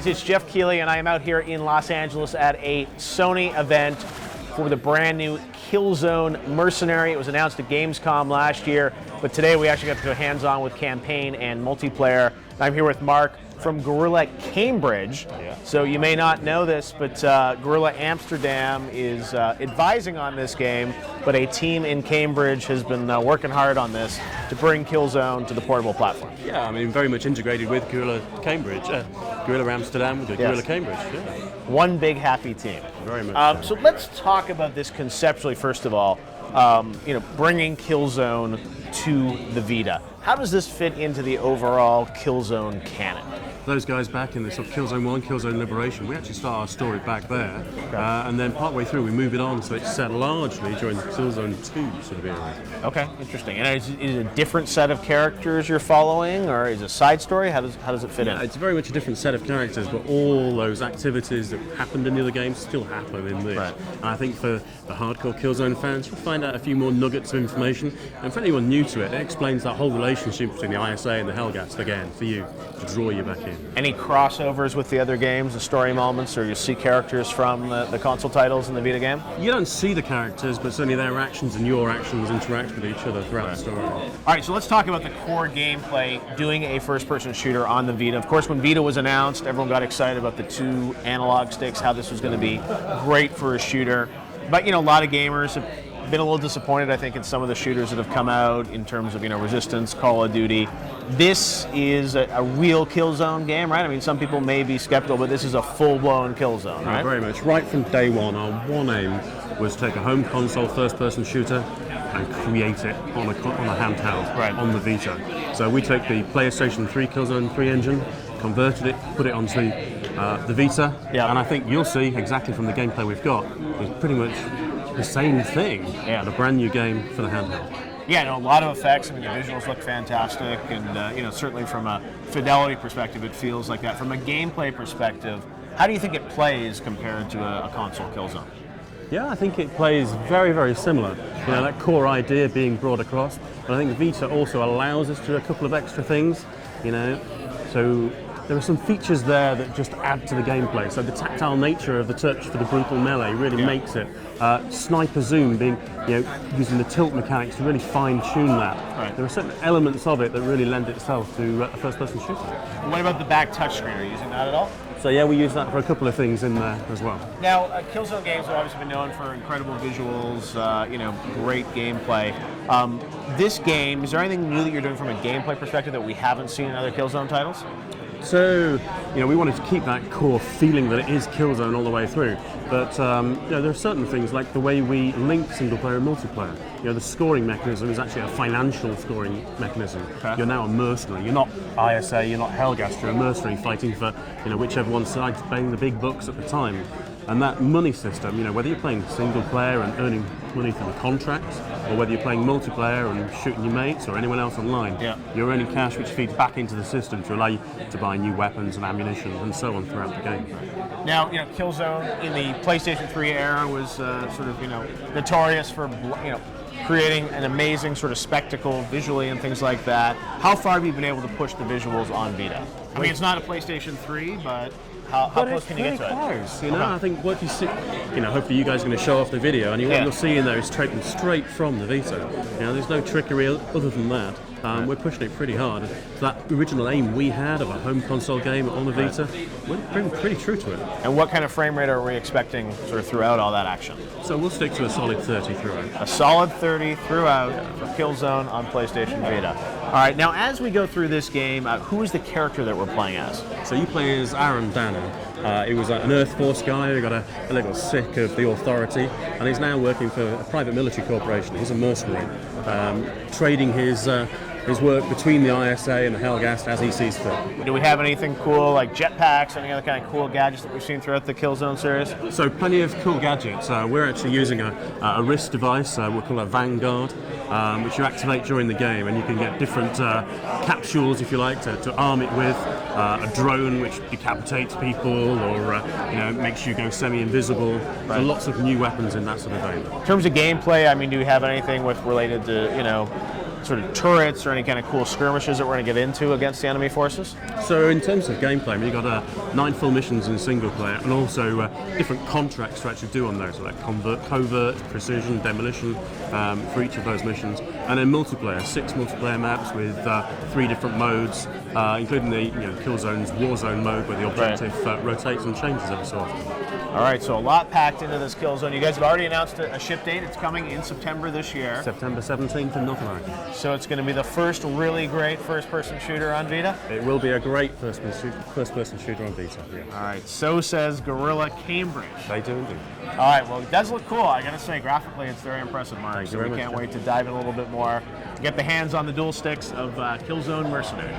it's Jeff Keighley, and I am out here in Los Angeles at a Sony event for the brand new Killzone Mercenary. It was announced at Gamescom last year, but today we actually got to go hands-on with campaign and multiplayer. I'm here with Mark from Guerrilla Cambridge. So you may not know this, but Guerrilla Amsterdam is advising on this game, but a team in Cambridge has been working hard on this to bring Killzone to the portable platform. Yeah, I mean, very much integrated with Guerrilla Cambridge, Guerrilla Amsterdam with Guerrilla Cambridge. Yeah. One big happy team. Very much. So let's talk about this conceptually first of all. Bringing Killzone to the Vita. How does this fit into the overall Killzone canon? Those guys back in the sort of Killzone 1, Killzone Liberation, we actually start our story back there, and then partway through we move it on, so it's set largely during the Killzone 2 sort of era. Okay, interesting. And is it a different set of characters you're following, or is it a side story? How does it fit in? It's very much a different set of characters, but all those activities that happened in the other games still happen in this. Right. And I think for the hardcore Killzone fans, you'll find out a few more nuggets of information, and for anyone new to it, it explains that whole relationship between the ISA and the Helghast again, for you, to draw you back in. Any crossovers with the other games, the story moments, or you see characters from the console titles in the Vita game? You don't see the characters, but certainly their actions and your actions interact with each other throughout the story. All right, so let's talk about the core gameplay, doing a first-person shooter on the Vita. Of course, when Vita was announced, everyone got excited about the 2 analog sticks, how this was going to be great for a shooter. But, a lot of gamers have been a little disappointed, I think, in some of the shooters that have come out in terms of, Resistance, Call of Duty. This is a real Killzone game, right? I mean, some people may be skeptical, but this is a full-blown Killzone, right? Very much. Right from day one, our one aim was to take a home console first-person shooter and create it on a handheld, on the Vita. So we took the PlayStation 3 Killzone 3 engine, converted it, put it onto the Vita, and I think you'll see exactly from the gameplay we've got, it's pretty much the same thing, but a brand new game for the handheld. Yeah, a lot of effects. I mean, the visuals look fantastic, and certainly from a fidelity perspective, it feels like that. From a gameplay perspective, how do you think it plays compared to a console Killzone? Yeah, I think it plays very, very similar. That core idea being brought across, but I think Vita also allows us to do a couple of extra things. So there are some features there that just add to the gameplay. So the tactile nature of the touch for the brutal melee really makes it. Sniper zoom, being using the tilt mechanics to really fine-tune that. Right. There are certain elements of it that really lend itself to a first-person shooter. What about the back touchscreen? Are you using that at all? So yeah, we use that for a couple of things in there as well. Now, Killzone games have obviously been known for incredible visuals, great gameplay. This game, is there anything new that you're doing from a gameplay perspective that we haven't seen in other Killzone titles? So, we wanted to keep that core feeling that it is Killzone all the way through. But, there are certain things like the way we link single player and multiplayer. The scoring mechanism is actually a financial scoring mechanism. Okay. You're now a mercenary. You're not ISA, you're not Helghast, you're a mercenary fighting for, whichever one side's paying the big bucks at the time. And that money system, whether you're playing single player and earning money from the contracts, or whether you're playing multiplayer and shooting your mates or anyone else online, you're earning cash which feeds back into the system to allow you to buy new weapons and ammunition and so on throughout the game. Now, Killzone in the PlayStation 3 era was notorious for, creating an amazing sort of spectacle visually and things like that. How far have you been able to push the visuals on Vita? I mean, it's not a PlayStation 3, but how close can you get to it? Close, I think what you see, hopefully you guys are going to show off the video, and what you'll see in there is taken straight from the Vita. There's no trickery other than that. We're pushing it pretty hard. That original aim we had of a home console game on the Vita, we're pretty true to it. And what kind of frame rate are we expecting sort of throughout all that action? So we'll stick to a solid 30 throughout. A solid 30 throughout for Killzone on PlayStation Vita. All right, now as we go through this game, who is the character that we're playing as? So you play as Aaron Danner. He was an Earth Force guy who got a little sick of the authority, and he's now working for a private military corporation. He's a mercenary, trading his work between the ISA and the Helghast as he sees fit. Do we have anything cool like jetpacks, any other kind of cool gadgets that we've seen throughout the Killzone series? So plenty of cool gadgets. We're actually using a wrist device, we'll call it Vanguard, which you activate during the game, and you can get different capsules, if you like, to arm it with. A drone which decapitates people, or makes you go semi-invisible. Right. So lots of new weapons in that sort of vein. In terms of gameplay, I mean, do you have anything related to sort of turrets or any kind of cool skirmishes that we're going to get into against the enemy forces? So in terms of gameplay, we've got 9 full missions in single player, and also different contracts to actually do on those, so like covert, precision, demolition for each of those missions, and then multiplayer, 6 multiplayer maps with 3 different modes, including the Killzone's Warzone mode, where the objective rotates and changes every so often. All right, so a lot packed into this Killzone. You guys have already announced a ship date. It's coming in September this year. September 17th in North America. So it's going to be the first really great first-person shooter on Vita? It will be a great first-person shooter on Vita, yeah. All right, so says Gorilla Cambridge. They do indeed. All right, well, it does look cool. I got to say, graphically, it's very impressive, Mark. Thank you So very we much, can't Jeff. wait to dive in a little bit more, get the hands on the dual sticks of Killzone Mercenary.